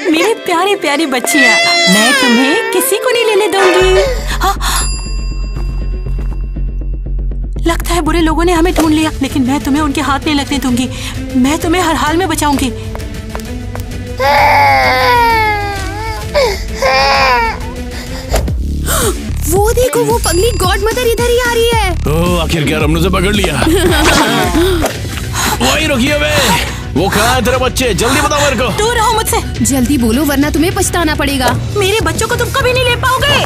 मेरे प्यारे प्यारी बच्चियाँ, मैं तुम्हें किसी को नहीं लेने दूंगी। हाँ। लगता है बुरे लोगों ने हमें ढूंढ लिया, लेकिन मैं तुम्हें उनके हाथ नहीं लगने दूंगी। मैं तुम्हें हर हाल में बचाऊंगी। वो देखो, वो पगली गॉड मदर इधर ही आ रही है। ओह, आखिरकार हमने उसे पकड़ लिया। वही रुकिए बे। वो कहाँ है तेरे बच्चे? जल्दी बताओ मेरे को। दूर रहो मुझसे। जल्दी बोलो वरना तुम्हें पछताना पड़ेगा। मेरे बच्चों को तुम कभी नहीं ले पाओगे।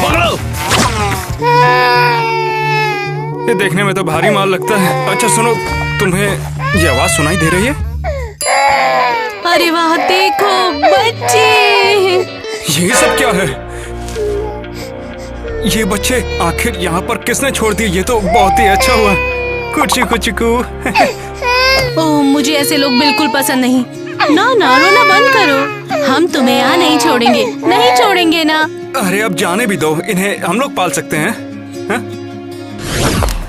पकड़ो। ये देखने में तो भारी माल लगता है। अच्छा सुनो, तुम्हें ये आवाज सुनाई दे रही है? अरे वाह, देखो बच्चे। यही सब क्या है? ये बच्चे आखिर यहाँ पर किसने छोड़ दिए? ये तो बहुत ही अच्छा हुआ। कुची कुची कू। ओह, मुझे ऐसे लोग बिल्कुल पसंद नहीं। ना ना, रोना बंद करो। हम तुम्हें यहाँ नहीं छोड़ेंगे, नहीं छोड़ेंगे ना। अरे अब जाने भी दो, इन्हें हम लोग पाल सकते हैं, हैं?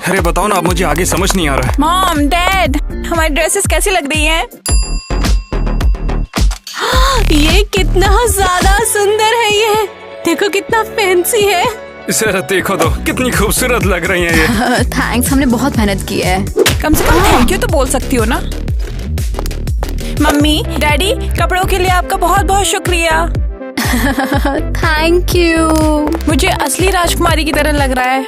अरे बताओ ना, अब मुझे आगे समझ नहीं आ रहा है। मॉम, डैड, हमारी ड्रेसेस कैसी लग रही हैं? ये कितना ज्यादा सुंदर है। ये देखो कितना फैंसी है। जरा देखो तो, कितनी खूबसूरत लग रही है ये। थैंक्स, हमने बहुत मेहनत की है। कम से कम थैंक यू तो बोल सकती हो ना। मम्मी, डैडी, कपड़ों के लिए आपका बहुत बहुत शुक्रिया। Thank you. मुझे असली राजकुमारी की तरह लग रहा है।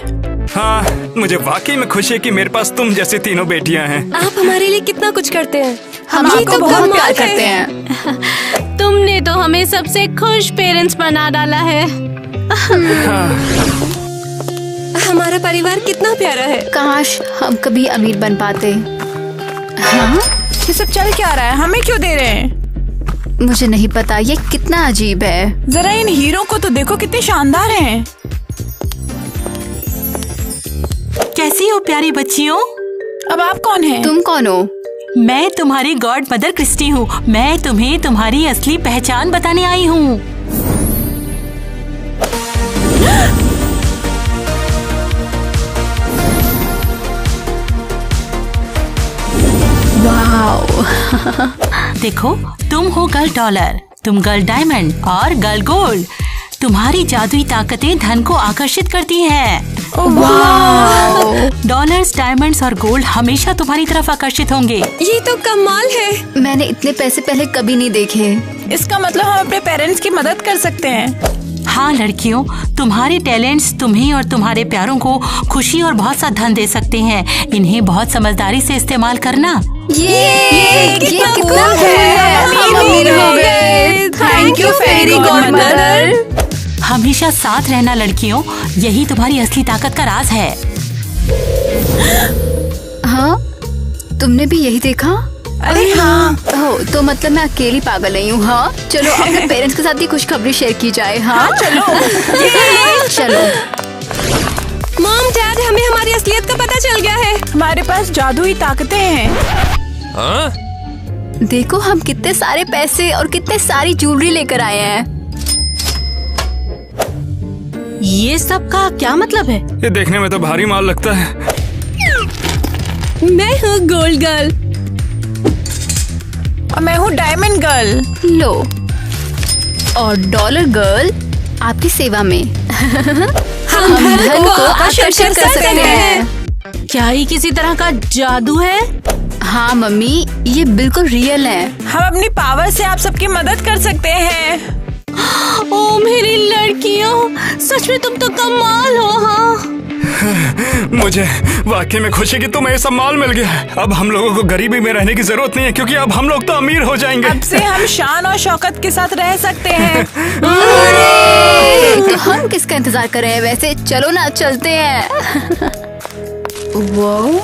हाँ, मुझे वाकई में खुशी है कि मेरे पास तुम जैसी तीनों बेटियां हैं। आप हमारे लिए कितना कुछ करते हैं। हम आपको तो बहुत प्यार मानते करते हैं। तुमने तो हमें सबसे खुश पेरेंट्स बना डाला है। हमारा परिवार कितना प्यारा है। काश हम कभी अमीर बन पाते। हाँ? ये सब चल क्या रहा है? हमें क्यों दे रहे हैं? मुझे नहीं पता, ये कितना अजीब है। जरा इन हीरो को तो देखो, कितने शानदार हैं। कैसी हो प्यारी बच्चियों? अब आप कौन हैं? तुम कौन हो? मैं तुम्हारी गॉड मदर क्रिस्टी हूँ। मैं तुम्हें तुम्हारी असली पहचान बताने आई हूँ। वाओ। देखो, तुम हो गर्ल डॉलर, तुम गर्ल डायमंड और गर्ल गोल्ड। तुम्हारी जादुई ताकतें धन को आकर्षित करती हैं। डॉलर्स, डायमंड्स और गोल्ड हमेशा तुम्हारी तरफ आकर्षित होंगे। ये तो कमाल है। मैंने इतने पैसे पहले कभी नहीं देखे। इसका मतलब हम अपने पेरेंट्स की मदद कर सकते हैं। हाँ लड़कियों, तुम्हारे टैलेंट्स तुम्हें और तुम्हारे प्यारों को खुशी और बहुत सा धन दे सकते हैं। इन्हें बहुत समझदारी से इस्तेमाल करना। ये कितना है। हम अमीर हो गए। Thank you fairy godmother. हमेशा साथ रहना लड़कियों, यही तुम्हारी असली ताकत का राज है। हाँ, तुमने भी यही देखा? अरे हाँ। ओह, तो मतलब मैं अकेली पागल नहीं हूँ। हाँ चलो अपने पेरेंट्स के साथ ही खुशखबरी शेयर की जाए। हाँ चलो। चलो। मॉम, डैड, हमें हमारी असलियत का पता चल गया है। हमारे पास जादुई ताकतें हैं। हाँ? देखो हम कितने सारे पैसे और कितने सारी ज्वेलरी लेकर आए हैं। ये सब का क्या मतलब है? ये देखने में तो भारी माल लगता है। मैं हूँ गोल्ड गर्ल। और मैं हूँ डायमंड गर्ल। लो, और डॉलर गर्ल आपकी सेवा में। हम धन को आकर्षित कर सकते हैं। क्या ये किसी तरह का जादू है? हाँ मम्मी, ये बिल्कुल रियल है। हम अपनी पावर से आप सबकी मदद कर सकते हैं। ओ मेरी लड़कियों, सच में तुम तो कमाल हो। हाँ, मुझे वाकई में खुशी कि तुम्हें सब माल मिल गया। अब हम लोगों को गरीबी में रहने की जरूरत नहीं है, क्योंकि अब हम लोग तो अमीर हो जाएंगे। अब से हम शान और शौकत के साथ रह सकते हैं। तो हम किसका इंतजार कर रहे हैं वैसे? चलो ना, चलते हैं। वो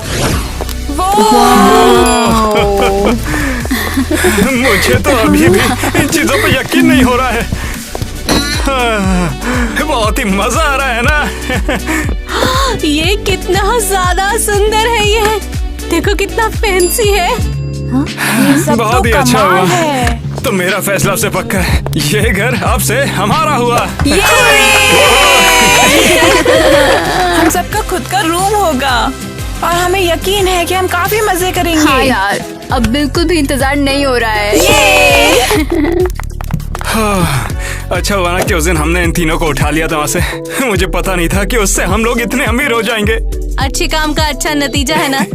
मुझे तो अभी भी इन चीजों पर यकीन नहीं हो रहा है। बहुत ही मजा आ रहा है ना। ये कितना ज्यादा सुंदर है। ये देखो कितना फैंसी है। बहुत ही अच्छा हुआ। तो मेरा फैसला अब से पक्का है, ये घर अब से हमारा हुआ। हम सबका खुद का रूम होगा और हमें यकीन है कि हम काफी मजे करेंगे। हाँ यार, अब बिल्कुल भी इंतजार नहीं हो रहा है। अच्छा हुआ ना कि उस दिन हमने इन तीनों को उठा लिया था वहाँ से। मुझे पता नहीं था कि उससे हम लोग इतने अमीर हो जाएंगे। अच्छे काम का अच्छा नतीजा है ना।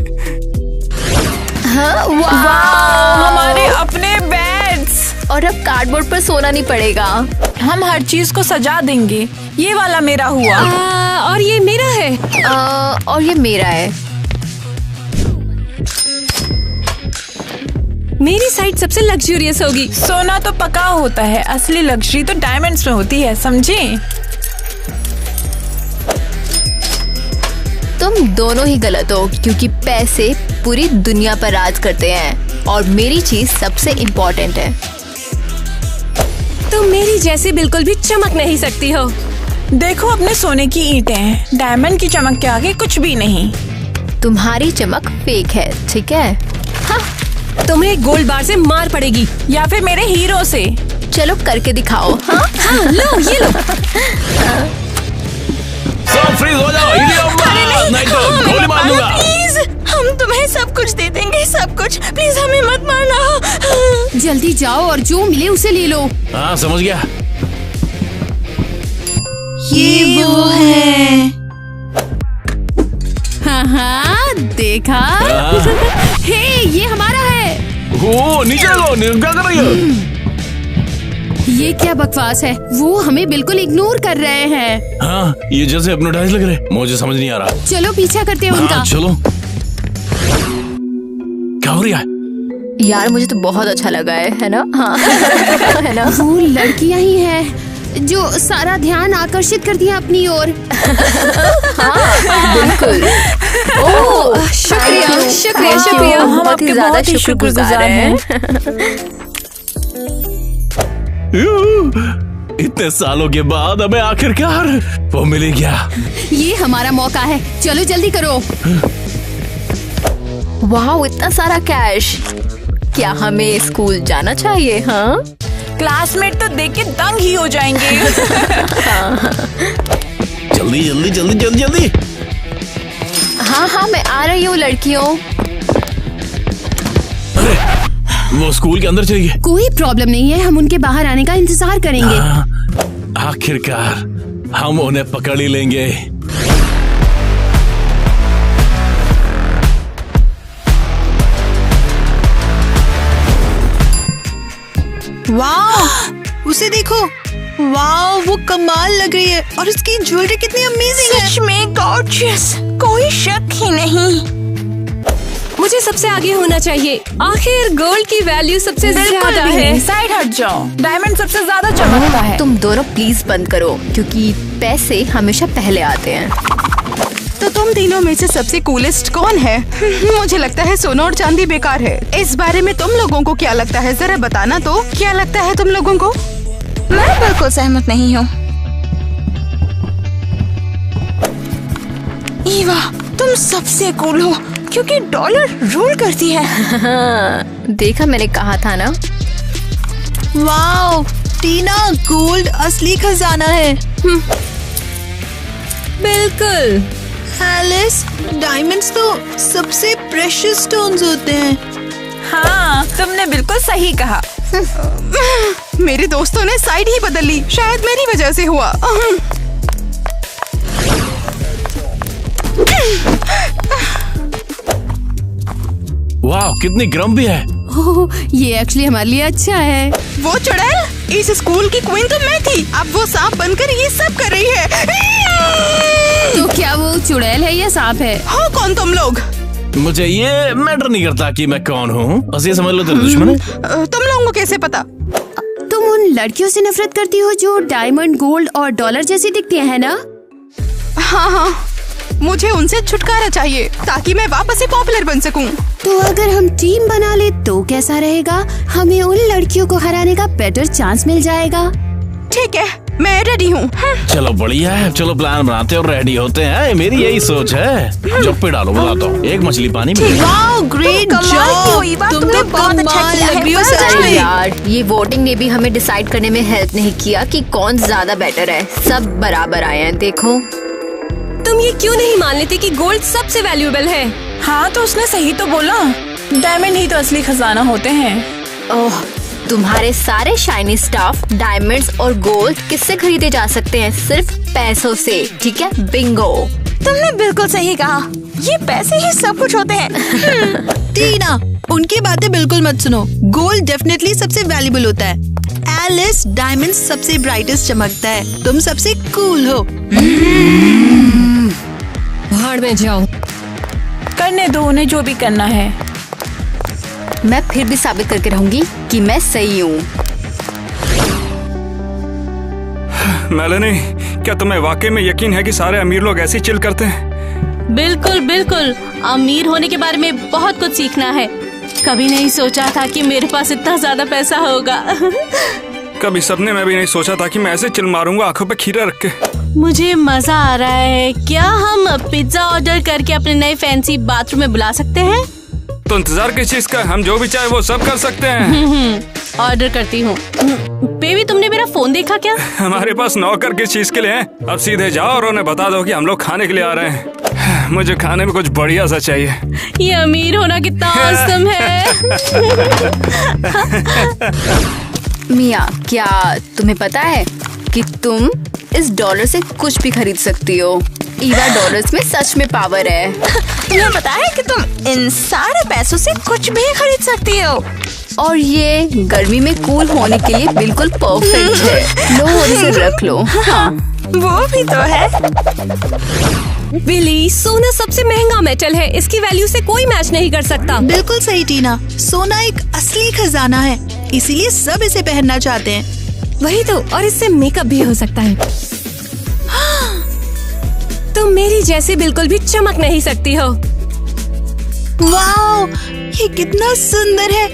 हाँ, वाह! हमारे अपने बेड्स। और अब कार्डबोर्ड पर सोना नहीं पड़ेगा। हम हर चीज को सजा देंगे। ये वाला मेरा हुआ। और ये मेरा है। और ये मेरा है। मेरी साइड सबसे लग्जूरियस होगी। सोना तो पका होता है, असली लग्जरी तो डायमंड्स में होती है, समझे? तुम दोनों ही गलत हो क्योंकि पैसे पूरी दुनिया पर राज करते हैं और मेरी चीज सबसे इम्पोर्टेंट है। तुम मेरी जैसी बिल्कुल भी चमक नहीं सकती हो। देखो अपने सोने की ईंटें, डायमंड की चमक के आगे कुछ भी नहीं। तुम्हारी चमक फेक है, ठीक है? हाँ। तुम्हें गोल्ड बार से मार पड़ेगी या फिर मेरे हीरो से। चलो करके दिखाओ। हाँ? हाँ, लो ये लो। सब फ्रीज हो जाओ, नहीं तो गोली मार दूंगा। प्लीज, हम तुम्हें सब कुछ दे देंगे, सब कुछ। प्लीज हमें मत मारना। जल्दी जाओ और जो मिले उसे ले लो। हाँ समझ गया। ये वो है। हाँ, देखा? हे, ये हमारा है। ओ नीचे लो, क्या कर रही हो? ये क्या बकवास है? वो हमें बिल्कुल इग्नोर कर रहे हैं। हाँ ये जैसे हिप्नोटाइज लग रहे, मुझे समझ नहीं आ रहा। चलो पीछा करते हैं उनका। हाँ, चलो। क्या हो रहा है? यार मुझे तो बहुत अच्छा लगा है ना? हाँ। है ना? वो लड़कियां ही हैं जो सारा ध्यान आकर्षित करती हैं अपनी ओर। हाँ, बिल्कुल। ओह, शुक्रिया, शुक्रिया, Thank you. शुक्रिया। हम आपके आपके बहुत ही शुक्रगुजार हैं। इतने सालों के बाद हमें आखिरकार वो मिल गया। ये हमारा मौका है, चलो जल्दी करो। वाह, इतना सारा कैश। क्या हमें स्कूल जाना चाहिए? हाँ, क्लासमेट तो देख के दंग ही हो जाएंगे। जल्दी जल्दी जल्दी जल्दी जल्दी। हाँ हाँ, मैं आ रही हूँ लड़कियों। अरे वो स्कूल के अंदर चली गई। कोई प्रॉब्लम नहीं है, हम उनके बाहर आने का इंतजार करेंगे। आखिरकार हम उन्हें पकड़ ही लेंगे। वाह, उसे देखो। वाह, वो कमाल लग रही है और उसकी ज्वेलरी कितनी अमेजिंग है। सच में गॉर्जियस, कोई शक ही नहीं। मुझे सबसे आगे होना चाहिए। आखिर गोल्ड की वैल्यू सबसे ज्यादा है। साइड हट जाओ, डायमंड सबसे ज्यादा चमकता है। तुम दोनों प्लीज बंद करो क्योंकि पैसे हमेशा पहले आते हैं। तो तुम तीनों में से सबसे कूलेस्ट कौन है? मुझे लगता है सोना और चांदी बेकार है। इस बारे में तुम लोगों को क्या लगता है? जरा बताना तो, क्या लगता है तुम लोगों को? मैं बिल्कुल सहमत नहीं हूँ। ईवा, तुम सबसे कूल हो क्योंकि डॉलर रूल करती है। देखा, मैंने कहा था ना। वाह, टीना, गोल्ड असली खजाना है। बिल्कुल। एलिस, डायमंड्स तो सबसे प्रेशियस स्टोन्स होते हैं। हाँ, तुमने बिल्कुल सही कहा। मेरे दोस्तों ने साइड ही बदल ली, शायद मेरी वजह से हुआ। वाह कितनी गर्म भी है। ओह, ये एक्चुअली हमारे लिए अच्छा है। वो चुड़ैल, इस स्कूल की क्वीन तो मैं थी, अब वो सांप बनकर ये सब कर रही है। तो क्या वो चुड़ैल है या सांप है? हो कौन तुम लोग? मुझे ये मैटर नहीं करता कि मैं कौन हूँ, बस ये समझ लो तेरे दुश्मन है। तुम लोगों को कैसे पता? तुम उन लड़कियों से नफरत करती हो जो डायमंड, गोल्ड और डॉलर जैसी दिखती है ना? हाँ हाँ, मुझे उनसे छुटकारा चाहिए ताकि मैं वापस से पॉपुलर बन सकूं। तो अगर हम टीम बना ले तो कैसा रहेगा? हमें उन लड़कियों को हराने का बेटर चांस मिल जाएगा। ठीक है, मैं रेडी हूँ। चलो बढ़िया है, चलो प्लान बनाते और रेडी होते हैं। मेरी यही सोच है। जब पे डालो बताता हूँ, एक मछली पानी में। वाओ, ग्रेट जॉब, तुम तो कमाल लग रही हो सच में। यार, ये वोटिंग ने भी हमें डिसाइड करने में हेल्प नहीं किया कि कौन ज्यादा बेटर है। सब बराबर आए हैं, देखो। तुम ये क्यों नहीं मान लेते कि गोल्ड सबसे वैल्यूएबल है? हाँ, तो उसने सही तो बोला। डायमंड ही तो असली खजाना होते हैं। ओह, तुम्हारे सारे शाइनी स्टफ, डायमंड्स और गोल्ड किससे खरीदे जा सकते हैं? सिर्फ पैसों से, ठीक है? बिंगो। तुमने बिल्कुल सही कहा, ये पैसे ही सब कुछ होते हैं। टीना, उनकी बातें बिल्कुल मत सुनो। गोल्ड डेफिनेटली सबसे वैल्यूबल होता है। एलिस, डायमंड सबसे ब्राइटेस्ट चमकता है। तुम सबसे कूल हो। भाड़ में जाओ। करने दो उन्हें जो भी करना है। मैं फिर भी साबित करके रहूंगी कि मैं सही हूँ। मेलेनी, क्या तुम्हें वाकई में यकीन है कि सारे अमीर लोग ऐसे चिल करते हैं? बिल्कुल बिल्कुल, अमीर होने के बारे में बहुत कुछ सीखना है। कभी नहीं सोचा था कि मेरे पास इतना ज्यादा पैसा होगा। कभी सपने में भी नहीं सोचा था कि मैं ऐसे चिल मारूंगा आंखों पे खीरा रख के। मुझे मजा आ रहा है। क्या हम पिज्जा ऑर्डर करके अपने नए फैंसी बाथरूम में बुला सकते हैं? तो इंतजार किस चीज का? हम जो भी चाहे वो सब कर सकते हैं। ऑर्डर करती हूँ। बेबी, तुमने मेरा फोन देखा क्या? हमारे पास नौकर किस चीज के लिए है? अब सीधे जाओ और उन्हें बता दो कि हम लोग खाने के लिए आ रहे हैं। मुझे खाने में कुछ बढ़िया सा चाहिए। ये अमीर होना कितना औसम है। मिया, क्या तुम्हें पता है कि तुम इस डॉलर से कुछ भी खरीद सकती हो? ईवा, डॉलर्स में सच में पावर है। तुम्हें पता है कि तुम इन सारे पैसों से कुछ भी खरीद सकती हो। और ये गर्मी में कूल होने के लिए बिल्कुल परफेक्ट है। लो और इसे रख लो। हाँ। वो भी तो है। बिली, सोना सबसे महंगा मेटल है। इसकी वैल्यू से कोई मैच नहीं कर सकता। बिल्कुल सही टीना, सोना एक असली खजाना है, इसीलिए सब इसे पहनना चाहते हैं। वही तो, और इससे मेकअप भी हो सकता है। तुम मेरी जैसी बिल्कुल भी चमक नहीं सकती हो। वाओ, ये कितना सुंदर है।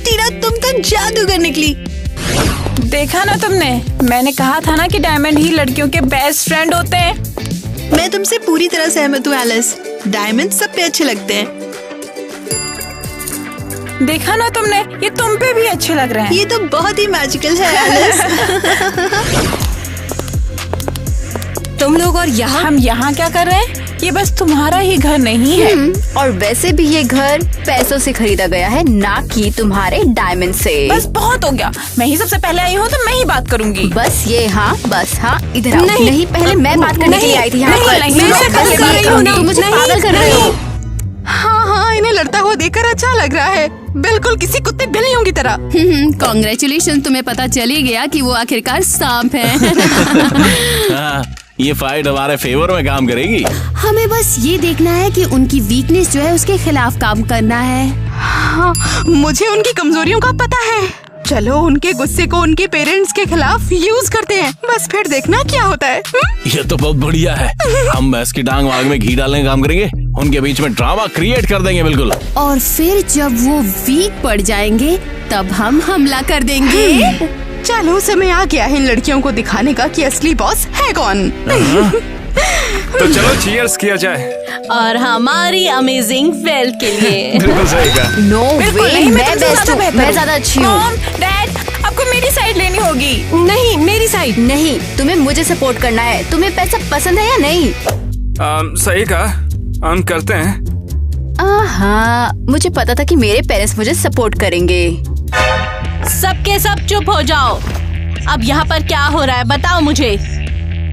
टीना, तुम तो जादूगर निकली। देखा ना तुमने, मैंने कहा था ना कि डायमंड ही लड़कियों के बेस्ट फ्रेंड होते हैं। मैं तुमसे पूरी तरह सहमत हूँ एलिस। डायमंड सब पे अच्छे लगते हैं। देखा ना तुमने, ये तुम पे भी अच्छे लग रहे हैं। ये तो बहुत ही मैजिकल है एलिस। तुम लोग और यहाँ? हम यहाँ क्या कर रहे हैं? ये बस तुम्हारा ही घर नहीं है। और वैसे भी ये घर पैसों से खरीदा गया है, ना कि तुम्हारे डायमंड से। बस बहुत हो गया। मैं ही सबसे पहले आई हूँ तो मैं ही बात करूंगी। बस ये, हाँ बस, हाँ इधर आओ। नहीं, नहीं, पहले मैं बात करने के लिए आई थी यहाँ पर। नहीं, मैं मैं बस कर रही हूँ ना। तुम मुझे पागल कर रहे हो। हाँ हाँ, इन्हें लड़ता हुआ देखकर अच्छा लग रहा है, बिल्कुल किसी कुत्ते बिल्लियों की तरह। कांग्रेचुलेशन, तुम्हें पता चल ही गया कि वो आखिरकार सांप है। हाँ, ये फाइट हमारे फेवर में काम करेगी। हमें बस ये देखना है कि उनकी वीकनेस जो है उसके खिलाफ काम करना है। हाँ, मुझे उनकी कमजोरियों का पता है। चलो उनके गुस्से को उनके पेरेंट्स के खिलाफ यूज करते हैं, बस फिर देखना क्या होता है। ये तो बहुत बढ़िया है। हम भैंस की टांग आग में घी डालने का काम करेंगे, उनके बीच में ड्रामा क्रिएट कर देंगे बिल्कुल। और फिर जब वो वीक पड़ जाएंगे तब हम हमला कर देंगे। चलो समय आ गया है इन लड़कियों को दिखाने का कि असली बॉस है कौन। तो चलो चीयर्स किया जाए। और हमारी अमेजिंग वेल्थ के लिए। बिल्कुल सही कहा। नो बिल्कुल वे, नहीं, मैं तुमसे बेस्ट ज्यादा हूँ, बेहतर मैं हूँ। ज्यादा अच्छी हूँ। मॉम, डैड, आपको मेरी साइड लेनी होगी। नहीं, मेरी साइड। नहीं, तुम्हें मुझे सपोर्ट करना है। तुम्हें पैसा पसंद है या नहीं? सही कहा, हम करते हैं। हाँ, मुझे पता था कि मेरे पेरेंट्स मुझे सपोर्ट करेंगे। सबके सब चुप हो जाओ। अब यहाँ पर क्या हो रहा है बताओ मुझे।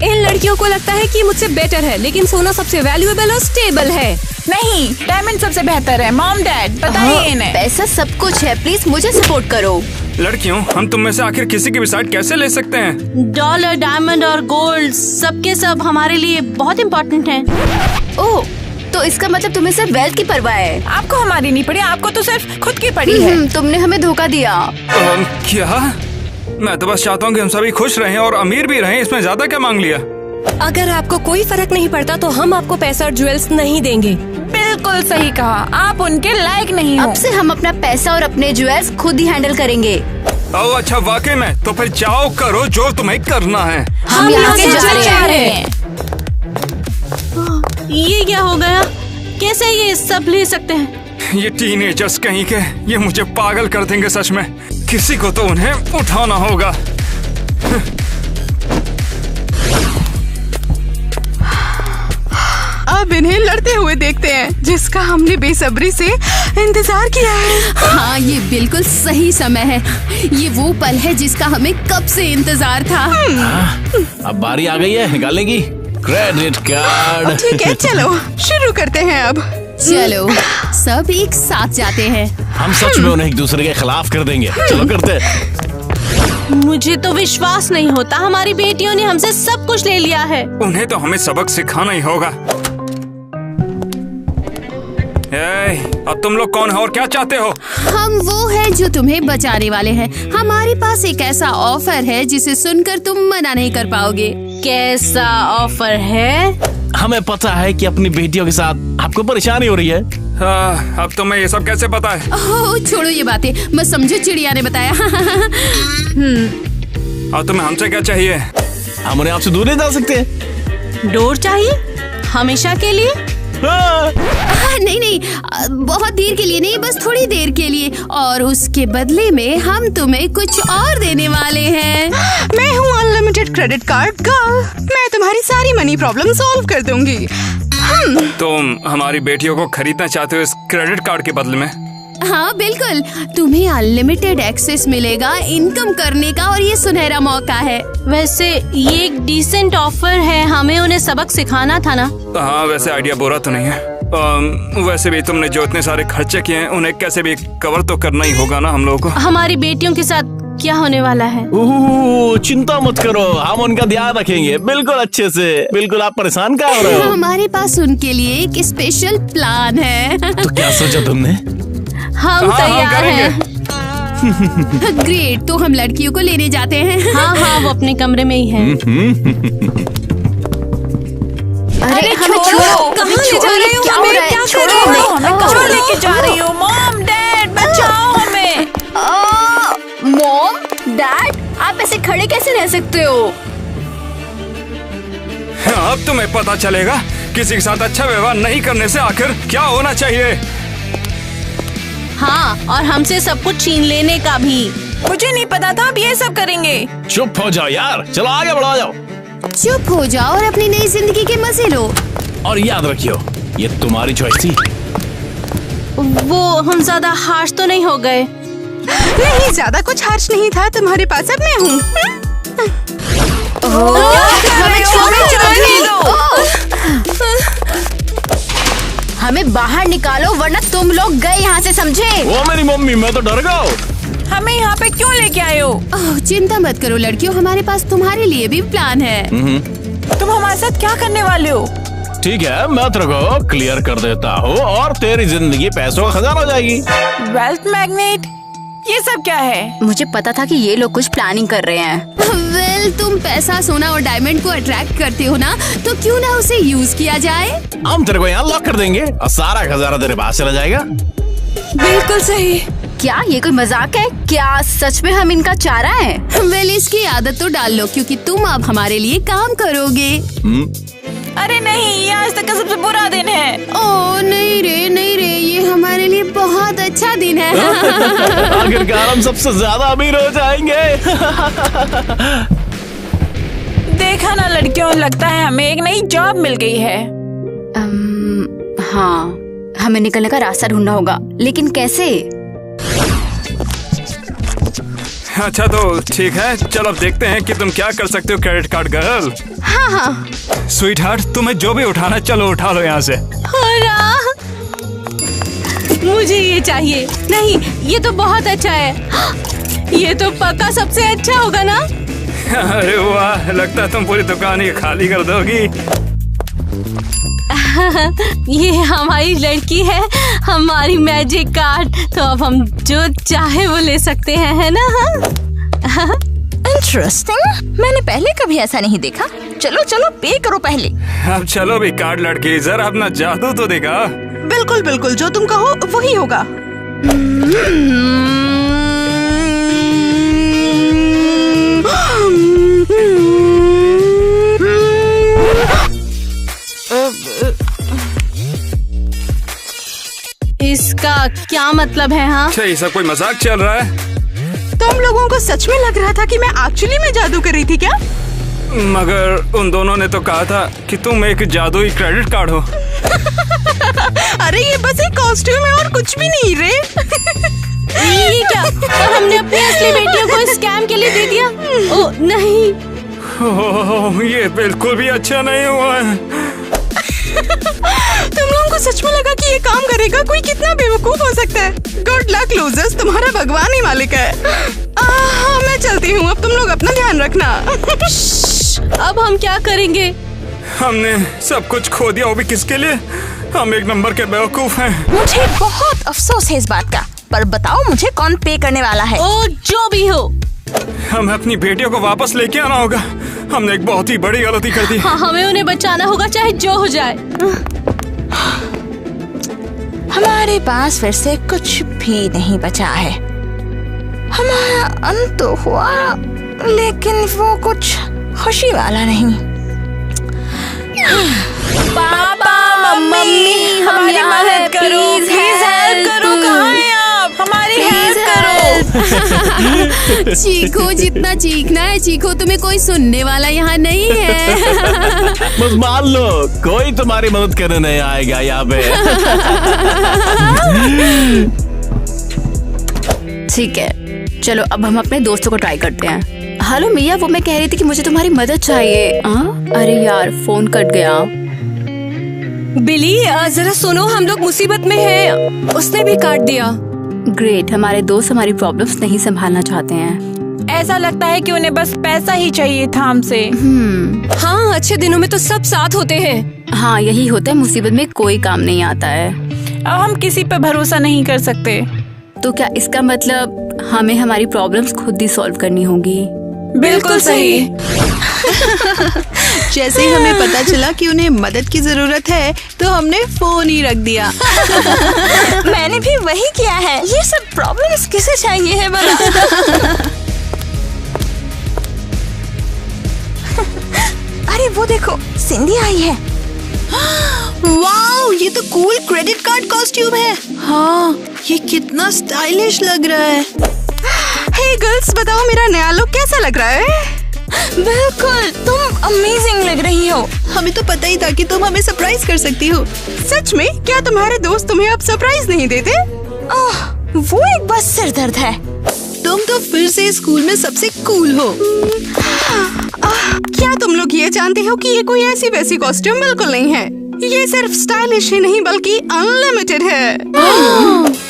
इन लड़कियों को लगता है कि मुझसे बेटर है, लेकिन सोना सबसे वैल्यूएबल और स्टेबल है। नहीं, डायमंड सबसे बेहतर है। मॉम, डैड, बताइए इन्हें। पैसा सब कुछ है, प्लीज मुझे सपोर्ट करो। लड़कियों, हम तुम में से आखिर किसी की भी साइड कैसे ले सकते हैं? डॉलर, डायमंड और गोल्ड सबके सब हमारे लिए बहुत इम्पोर्टेंट हैं। ओह, तो इसका मतलब तुम्हें सिर्फ वेल्थ की परवाह है। आपको हमारी नहीं पड़ी, आपको तो सिर्फ खुद की पड़ी है। तुमने हमें धोखा दिया। क्या? मैं तो बस चाहता हूँ कि हम सभी खुश रहें और अमीर भी रहें। इसमें ज्यादा क्या मांग लिया? अगर आपको कोई फर्क नहीं पड़ता तो हम आपको पैसा और ज्वेल्स नहीं देंगे। बिल्कुल सही कहा, आप उनके लायक नहीं हो। अब से हम अपना पैसा और अपने ज्वेल्स खुद ही हैंडल करेंगे। ओह अच्छा, वाकई में? तो फिर जाओ, करो जो तुम्हें करना है। हम यहाँ से जा रहे हैं। ये क्या हो गया? कैसे ये सब ले सकते हैं? ये टीनेजर्स कहीं के, ये मुझे पागल कर देंगे सच में। किसी को तो उन्हें उठाना होगा। अब इन्हें लड़ते हुए देखते हैं, जिसका हमने बेसब्री से इंतजार किया है। हाँ, ये बिल्कुल सही समय है। ये वो पल है जिसका हमें कब से इंतजार था। अब बारी आ गई है निकालने की क्रेडिट कार्ड। ठीक है, चलो शुरू करते हैं अब। चलो सब एक साथ जाते हैं। हम सच में उन्हें एक दूसरे के खिलाफ कर देंगे। चलो करते हैं। मुझे तो विश्वास नहीं होता, हमारी बेटियों ने हमसे सब कुछ ले लिया है। उन्हें तो हमें सबक सिखाना ही होगा। अब तुम लोग कौन हो और क्या चाहते हो? हम वो हैं जो तुम्हें बचाने वाले हैं। हमारे पास एक ऐसा ऑफर है जिसे सुनकर तुम मना नहीं कर पाओगे। कैसा ऑफर है? हमें पता है कि अपनी बेटियों के साथ आपको परेशानी हो रही है। अब तुम्हें ये सब कैसे पता है? ओह, छोड़ो ये बातें, बस समझो चिड़िया ने बताया। और तुम्हें हमसे क्या चाहिए? हम उन्हें आपसे दूर नहीं जा सकते। डोर चाहिए हमेशा के लिए? नहीं, बहुत देर के लिए नहीं, बस थोड़ी देर के लिए। और उसके बदले में हम तुम्हें कुछ और देने वाले हैं। मैं हूँ अनलिमिटेड क्रेडिट कार्ड गर्ल। मैं तुम्हारी सारी मनी प्रॉब्लम सॉल्व कर दूंगी। तुम हमारी बेटियों को खरीदना चाहते हो इस क्रेडिट कार्ड के बदले में? हाँ बिल्कुल, तुम्हें अनलिमिटेड एक्सेस मिलेगा इनकम करने का, और ये सुनहरा मौका है। वैसे ये एक डिसेंट ऑफर है, हमें उन्हें सबक सिखाना था ना। हाँ, वैसे आइडिया बुरा तो नहीं है। वैसे भी तुमने जो इतने सारे खर्चे किए हैं उन्हें कैसे भी कवर तो करना ही होगा ना हम लोगों को। हमारी बेटियों के साथ क्या होने वाला है? चिंता मत करो, हम उनका ध्यान रखेंगे बिल्कुल अच्छे से। बिल्कुल, आप परेशान क्या हो रहे हो? हमारे पास उनके लिए एक स्पेशल प्लान है। तो क्या सोचा तुमने? हम तैयार हैं। ग्रेट, तो हम लड़कियों को लेने जाते हैं। हाँ, वो अपने कमरे में ही है। अरे हमें छोड़ो, कहाँ ले जा रहे हो? हमें क्या कर रहे हो? हमें कहाँ लेके जा रही हो? मॉम, डैड, बचाओ हमें। मॉम, डैड, आप ऐसे खड़े कैसे रह सकते हो? अब तुम्हें पता चलेगा किसी के साथ अच्छा व्यवहार नहीं करने से आखिर क्या होना चाहिए। हाँ, और हमसे सब कुछ छीन लेने का भी। मुझे नहीं पता था आप ये सब करेंगे। चुप हो जाओ यार, चलो आगे बढ़ो जाओ। चुप हो जाओ और अपनी नई जिंदगी के मजे लो। और याद रखियो, ये तुम्हारी चॉइस थी। वो हम ज्यादा हार्श तो नहीं हो गए? नहीं, ज्यादा कुछ हार्श नहीं था। तुम्हारे पास अब मैं हूँ। हमें बाहर निकालो वरना तुम लोग गए यहाँ से, समझे? वो मेरी मम्मी, मैं तो डर गया। हमें यहाँ पे क्यों लेके आए हो? चिंता मत करो लड़कियों, हमारे पास तुम्हारे लिए भी प्लान है। तुम हमारे साथ क्या करने वाले हो? ठीक है, मैं तेरे को क्लियर कर देता हूँ और तेरी जिंदगी पैसों का खजाना हो जाएगी। वेल्थ मैग्नेट, ये सब क्या है? मुझे पता था कि ये लोग कुछ प्लानिंग कर रहे हैं। वेल, तुम पैसा, सोना और डायमंड को अट्रैक्ट करते हो ना, तो क्यों ना उसे यूज किया जाए? हम तेरे को यहाँ लॉक कर देंगे और सारा खजाना तेरे पास चला जाएगा। बिल्कुल सही। क्या ये कोई मजाक है? क्या सच में हम इनका चारा है? वेल, इसकी आदत तो डाल लो क्योंकि तुम अब हमारे लिए काम करोगे। अरे नहीं, ये आज तक का सबसे बुरा दिन है। ओह नहीं रे, ये हमारे लिए बहुत अच्छा दिन है। आखिरकार हम सबसे ज्यादा अमीर हो जाएंगे। देखा ना लड़कियों, लगता है हमें एक नई जॉब मिल गई है। हाँ, हमें निकलने का रास्ता ढूंढना होगा, लेकिन कैसे? अच्छा तो ठीक है, चलो अब देखते हैं कि तुम क्या कर सकते हो क्रेडिट कार्ड गर्ल। हाँ। स्वीट हार्ट, तुम्हें जो भी उठाना चलो उठा लो यहाँ से। मुझे ये चाहिए। नहीं, ये तो बहुत अच्छा है। ये तो पक्का सबसे अच्छा होगा ना? अरे वाह, लगता है तुम पूरी दुकान ही खाली कर दोगी। ये हमारी लड़की है, हमारी मैजिक कार्ड, तो अब हम जो चाहे वो ले सकते हैं, है ना? इंटरेस्टिंग, मैंने पहले कभी ऐसा नहीं देखा। चलो चलो पे करो पहले। अब चलो भी कार्ड लड़की, जरा अपना जादू तो दिखा। बिल्कुल बिल्कुल, जो तुम कहो वही होगा। इसका क्या मतलब है? हाँ, अच्छा, ये सब कोई मजाक चल रहा है? तुम लोगों को सच में लग रहा था कि मैं एक्चुअली में जादू कर रही थी क्या? मगर उन दोनों ने तो कहा था कि तुम एक जादुई क्रेडिट कार्ड हो। अरे ये बस एक कॉस्ट्यूम है और कुछ भी नहीं रे। ये क्या? और हमने अपनी असली बेटियों को स्कैम के लिए दे दिया? ओह नहीं। ओह, ये बिल्कुल भी अच्छा नहीं हुआ है। तुम लोगों को सच में लगा कि ये काम करेगा? कोई कितना बेवकूफ हो सकता है। गुड लक लूजर्स, तुम्हारा भगवान ही मालिक है। मैं चलती हूँ, अब तुम लोग अपना ध्यान रखना। अब हम क्या करेंगे? हमने सब कुछ खो दिया, वो भी किसके लिए? हम एक नंबर के बेवकूफ हैं। मुझे बहुत अफसोस है इस बात का, पर बताओ मुझे कौन पे करने वाला है? ओ जो भी हो, हमें अपनी बेटियों को वापस लेके आना होगा। हमने एक बहुत ही बड़ी गलती कर दी। हाँ, हमें उन्हें बचाना होगा चाहे जो हो जाए। हमारे पास फिर से कुछ भी नहीं बचा है। हमारा अंत तो हुआ, लेकिन वो कुछ खुशी वाला नहीं। पापा, मम्मी, हमारी मदद करो, प्लीज हेल्प करो। कहाँ हैं आप? हमारी हेल्प करो। चीखो, जितना चीखना है चीखो, तुम्हें कोई सुनने वाला यहाँ नहीं है। बस मान लो, कोई तुम्हारी मदद करने नहीं आएगा यहाँ पे। ठीक है, चलो अब हम अपने दोस्तों को ट्राई करते हैं। हेलो मिया, वो मैं कह रही थी कि मुझे तुम्हारी मदद चाहिए। अरे यार, फोन कट गया। बिली, जरा सुनो, हम लोग मुसीबत में हैं। उसने भी काट दिया। ग्रेट, हमारे दोस्त हमारी प्रॉब्लम्स नहीं संभालना चाहते हैं। ऐसा लगता है कि उन्हें बस पैसा ही चाहिए था हमसे। हाँ, अच्छे दिनों में तो सब साथ होते हैं। हाँ, यही होता है, मुसीबत में कोई काम नहीं आता है। अब हम किसी पे भरोसा नहीं कर सकते। तो क्या इसका मतलब हमें हमारी प्रॉब्लम्स खुद ही सॉल्व करनी होगी? बिल्कुल सही। जैसे ही हमें पता चला कि उन्हें मदद की जरूरत है तो हमने फोन ही रख दिया। मैंने भी वही किया है। ये सब प्रॉब्लम्स किसे चाहिए है भला? अरे वो देखो, सिंधी आई है। वाओ, ये तो कूल क्रेडिट कार्ड कॉस्ट्यूम है। हाँ, ये कितना स्टाइलिश लग रहा है। हे गर्ल्स, बताओ मेरा नया लुक कैसा लग रहा है? बिल्कुल, तुम अमेजिंग लग रही हो। हमें तो पता ही था कि तुम हमें सरप्राइज कर सकती हो। सच में? क्या तुम्हारे दोस्त तुम्हें अब सरप्राइज नहीं देते? वो एक बस सिर दर्द है। तुम तो फिर से स्कूल में सबसे कूल हो। क्या तुम लोग ये जानते हो कि ये कोई ऐसी वैसी कॉस्ट्यूम बिल्कुल नहीं है। ये सिर्फ स्टाइलिश ही नहीं बल्कि अनलिमिटेड है।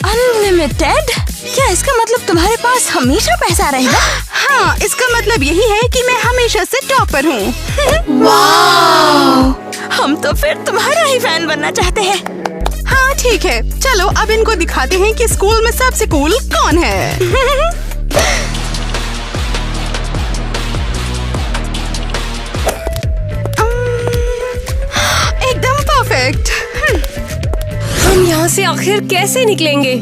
अनलिमिटेड? क्या इसका मतलब तुम्हारे पास हमेशा पैसा रहेगा? हाँ, इसका मतलब यही है कि मैं हमेशा से टॉपर हूँ। वाह! हम तो फिर तुम्हारा ही फैन बनना चाहते हैं। हाँ ठीक है, चलो अब इनको दिखाते हैं कि स्कूल में सबसे कूल कौन है। एकदम परफेक्ट। हम यहाँ से आखिर कैसे निकलेंगे?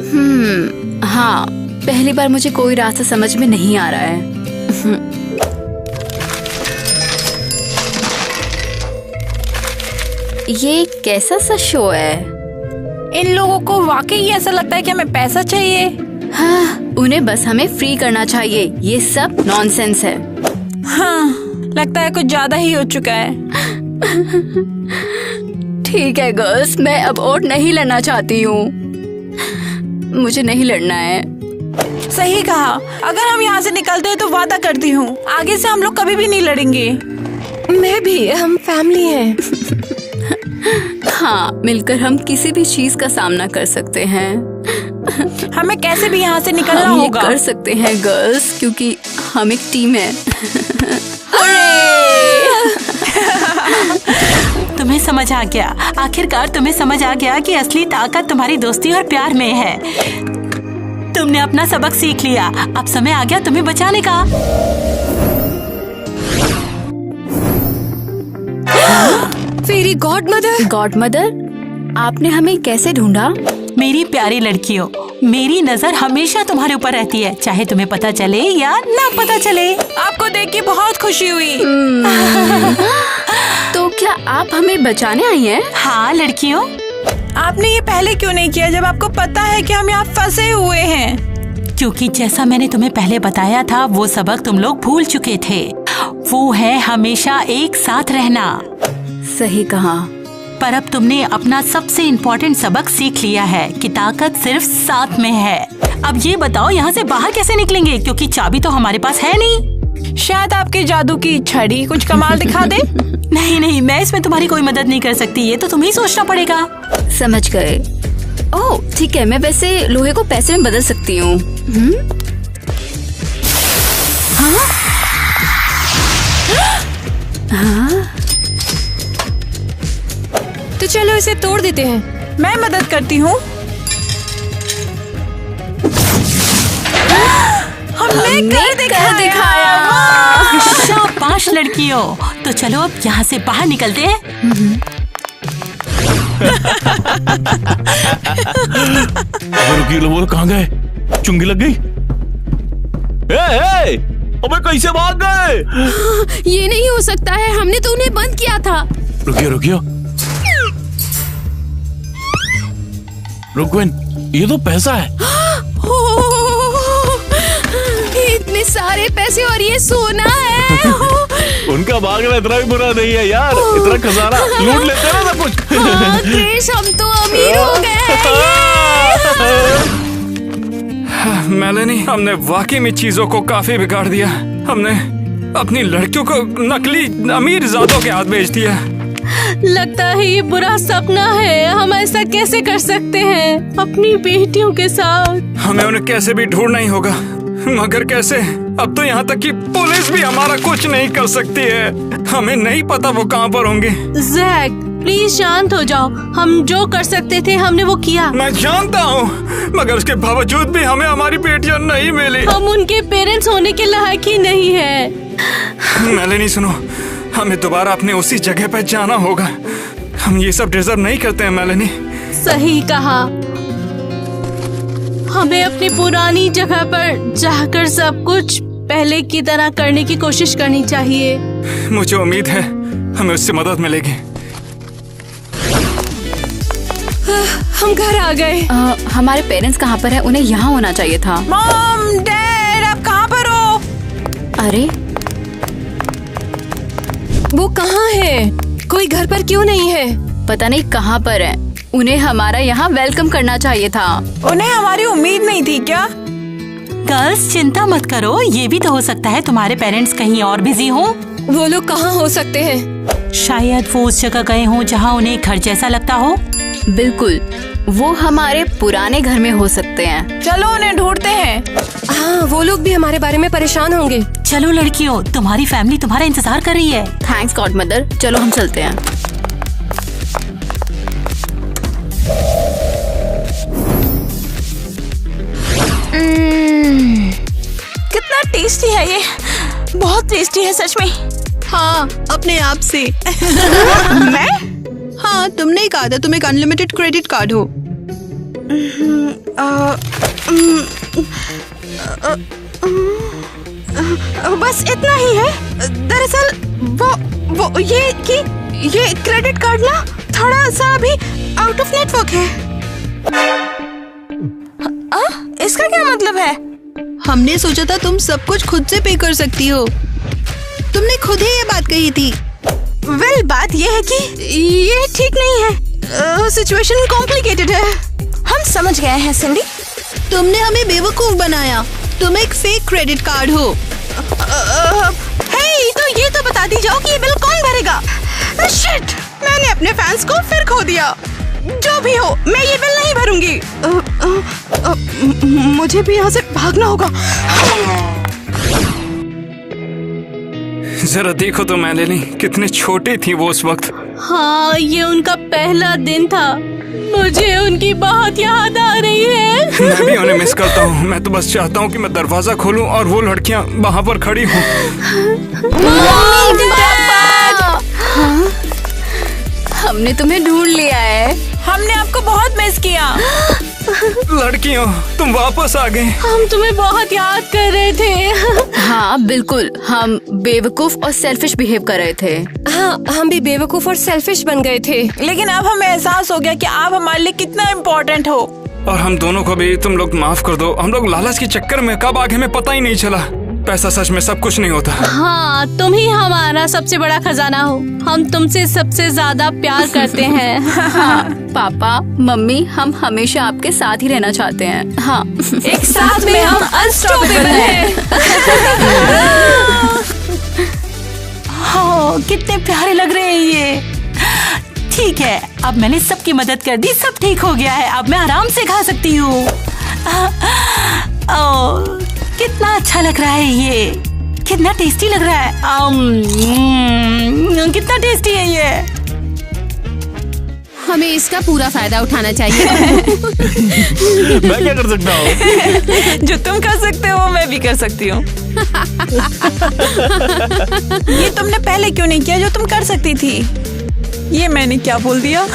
हाँ, पहली बार मुझे कोई रास्ता समझ में नहीं आ रहा है। ये कैसा सा शो है? इन लोगों को वाकई ऐसा लगता है कि हमें पैसा चाहिए। हाँ, उन्हें बस हमें फ्री करना चाहिए। ये सब नॉनसेंस है। हाँ, लगता है कुछ ज्यादा ही हो चुका है। ठीक है गर्ल्स, मैं अब और नहीं लड़ना चाहती हूँ। मुझे नहीं लड़ना है। सही कहा। अगर हम यहाँ से निकलते हैं तो वादा करती हूँ, आगे से हम लोग कभी भी नहीं लड़ेंगे। मैं भी, हम फैमिली हैं। हाँ, मिलकर हम किसी भी चीज का सामना कर सकते हैं। हमें कैसे भी यहाँ से निकलना हम ये होगा। कर सकते हैं गर्ल्स, क्योंकि हम एक टीम है। तुम्हें समझ आ गया, आखिरकार तुम्हें समझ आ गया कि असली ताकत तुम्हारी दोस्ती और प्यार में है। तुमने अपना सबक सीख लिया, अब समय आ गया तुम्हें बचाने का। फेरी गॉडमदर। गॉडमदर, आपने हमें कैसे ढूंढा? मेरी प्यारी लड़कियों, मेरी नजर हमेशा तुम्हारे ऊपर रहती है, चाहे तुम्हें पता चले या ना पता चले। आपको देख के बहुत खुशी हुई। तो क्या आप हमें बचाने आई हैं? हाँ लड़कियों। आपने ये पहले क्यों नहीं किया जब आपको पता है कि हम यहाँ फंसे हुए हैं? क्योंकि जैसा मैंने तुम्हें पहले बताया था, वो सबक तुम लोग भूल चुके थे। वो है हमेशा एक साथ रहना। सही कहा। पर अब तुमने अपना सबसे इम्पोर्टेंट सबक सीख लिया है कि ताकत सिर्फ साथ में है। अब ये बताओ यहाँ से बाहर कैसे निकलेंगे, क्योंकि चाबी तो हमारे पास है नहीं। शायद आपकी जादू की छड़ी कुछ कमाल दिखा दे। नहीं, मैं इसमें तुम्हारी कोई मदद नहीं कर सकती, ये तो तुम्हें सोचना पड़ेगा। समझ गए। ओह ठीक है, मैं वैसे लोहे को पैसे में बदल सकती हूँ। हाँ? हाँ? तो चलो इसे तोड़ देते हैं। मैं मदद करती हूँ। हमने कर दिखाया। शाबाश लड़कियों। तो चलो अब यहाँ से बाहर निकलते हैं। रुकिए, वो कहाँ गए? चुंगी लग गई। अबे कैसे भाग गए? ये नहीं हो सकता है, हमने तो उन्हें बंद किया था। रुकिए रुकविन, ये तो पैसा है। इतने सारे पैसे और ये सोना है। उनका भागना इतना भी बुरा नहीं है यार, इतना खजाना लूट लेते ना सब कुछ। हाँ, क्रिश, हम तो अमीर हो गए। मेलेनी, हमने वाकई में चीजों को काफी बिगाड़ दिया। हमने अपनी लड़कियों को नकली अमीर जातों के हाथ भेज दिया। लगता है ये बुरा सपना है। हम ऐसा कैसे कर सकते हैं अपनी बेटियों के साथ? हमें उन्हें कैसे भी ढूंढना ही होगा, मगर कैसे? अब तो यहाँ तक कि पुलिस भी हमारा कुछ नहीं कर सकती है। हमें नहीं पता वो कहाँ पर होंगे। जैक प्लीज शांत हो जाओ। हम जो कर सकते थे हमने वो किया। मैं जानता हूँ, मगर उसके बावजूद भी हमें हमारी बेटियां नहीं मिली। हम उनके पेरेंट्स होने के लायक ही नहीं है। मेलेनी सुनो, हमें दोबारा अपने उसी जगह पर जाना होगा। हम ये सब डिजर्व नहीं करते हैं मेलेनी। सही कहा। हमें अपनी पुरानी जगह पर जाकर सब कुछ पहले की तरह करने की कोशिश करनी चाहिए। मुझे उम्मीद है हमें उससे मदद मिलेगी। हम घर आ गए। हमारे पेरेंट्स कहाँ पर है? उन्हें यहाँ होना चाहिए था। मॉम, डैड, आप कहाँ पर हो? अरे वो कहाँ है? कोई घर पर क्यों नहीं है? पता नहीं कहाँ पर है। उन्हें हमारा यहाँ वेलकम करना चाहिए था। उन्हें हमारी उम्मीद नहीं थी क्या? गर्ल्स चिंता मत करो, ये भी तो हो सकता है तुम्हारे पेरेंट्स कहीं और बिजी हो। वो लोग कहाँ हो सकते हैं? शायद वो उस जगह गए हों जहाँ उन्हें घर जैसा लगता हो। बिल्कुल, वो हमारे पुराने घर में हो सकते हैं। चलो उन्हें ढूंढते हैं। हाँ, वो लोग भी हमारे बारे में परेशान होंगे। चलो लड़कियों, तुम्हारी फैमिली तुम्हारा इंतजार कर रही है। थैंक्स गॉड मदर, चलो हम चलते हैं। कितना टेस्टी है ये, बहुत टेस्टी है सच में। हाँ, अपने आप से। मैं? हाँ, तुमने ही कहा था तुम एक अनलिमिटेड क्रेडिट कार्ड हो। बस इतना ही है। दरअसल वो ये क्रेडिट कार्ड ना थोड़ा सा अभी आउट ऑफ नेटवर्क है। इसका क्या मतलब है? हमने सोचा था तुम सब कुछ खुद से पे कर सकती हो। तुमने खुद ही ये बात कही थी। वेल, बात ये है कि ये ठीक नहीं है। सिचुएशन कॉम्प्लिकेटेड है। हम समझ गए हैं सिंडी। तुमने हमें बेवकूफ बनाया। तुम एक फेक क्रेडिट कार्ड हो। हे, तो ये तो बता दी जाओ कि ये बिल कौन भरेगा। शिट, मैंने अपने फैंस को फिर खो दिया। जो भी हो, मैं ये बिल नहीं भरूंगी। मुझे भी यहाँ से भागना होगा। जरा देखो तो मेलेनी, कितने छोटे थी वो उस वक्त। हाँ, ये उनका पहला दिन था। मुझे उनकी बहुत याद आ रही है। मैं भी उन्हें मिस करता हूँ। मैं तो बस चाहता हूँ कि मैं दरवाजा खोलूँ और वो लड़कियाँ वहाँ पर खड़ी हों। हमने तुम्हें ढूंढ लिया है। हमने आपको बहुत मिस किया। लड़कियों, तुम वापस आ गए। हम तुम्हें बहुत याद कर रहे थे। हाँ बिल्कुल, हम बेवकूफ और सेल्फिश बिहेव कर रहे थे। हाँ, हम भी बेवकूफ और सेल्फिश बन गए थे। लेकिन अब हमें एहसास हो गया कि आप हमारे लिए कितना इम्पोर्टेंट हो। और हम दोनों को भी तुम लोग माफ कर दो। हम लोग लालच के चक्कर में कब आगे में पता ही नहीं चला। पैसा सच में सब कुछ नहीं होता। हाँ, तुम ही हमारा सबसे बड़ा खजाना हो। हम तुमसे सबसे ज्यादा प्यार करते हैं। हाँ, पापा मम्मी हम हमेशा आपके साथ ही रहना चाहते हैं। हाँ, एक साथ में हम अनस्टॉपेबल हैं। हाँ, कितने प्यारे लग रहे हैं ये। ठीक है, अब मैंने सबकी मदद कर दी, सब ठीक हो गया है। अब मैं आराम से खा सकती हूँ। ओह, कितना अच्छा लग रहा है ये, कितना टेस्टी लग रहा है। कितना टेस्टी है ये। हमें इसका पूरा फायदा उठाना चाहिए। मैं क्या कर सकता हूँ? जो तुम कर सकते हो मैं भी कर सकती हूँ। ये तुमने पहले क्यों नहीं किया जो तुम कर सकती थी? ये मैंने क्या बोल दिया?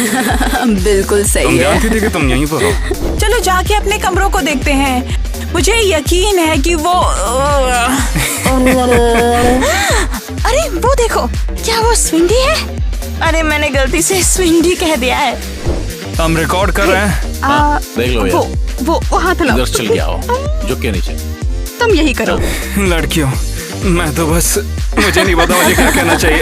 बिल्कुल सही तुम है। जानती थी कि तुम यहीं पर हो। चलो जाके अपने कमरों को देखते हैं। मुझे यकीन है कि वो अरे वो देखो, क्या वो स्विंडी है? अरे मैंने गलती से स्विंडी कह दिया है। हम रिकॉर्ड कर रहे हैं। देख लो यार, वो हाथ लाओ। इधर से चल के आओ, झुक के नीचे। तुम यही करो। लड़कियों, मैं तो बस मुझे नहीं पता मुझे क्या कहना चाहिए।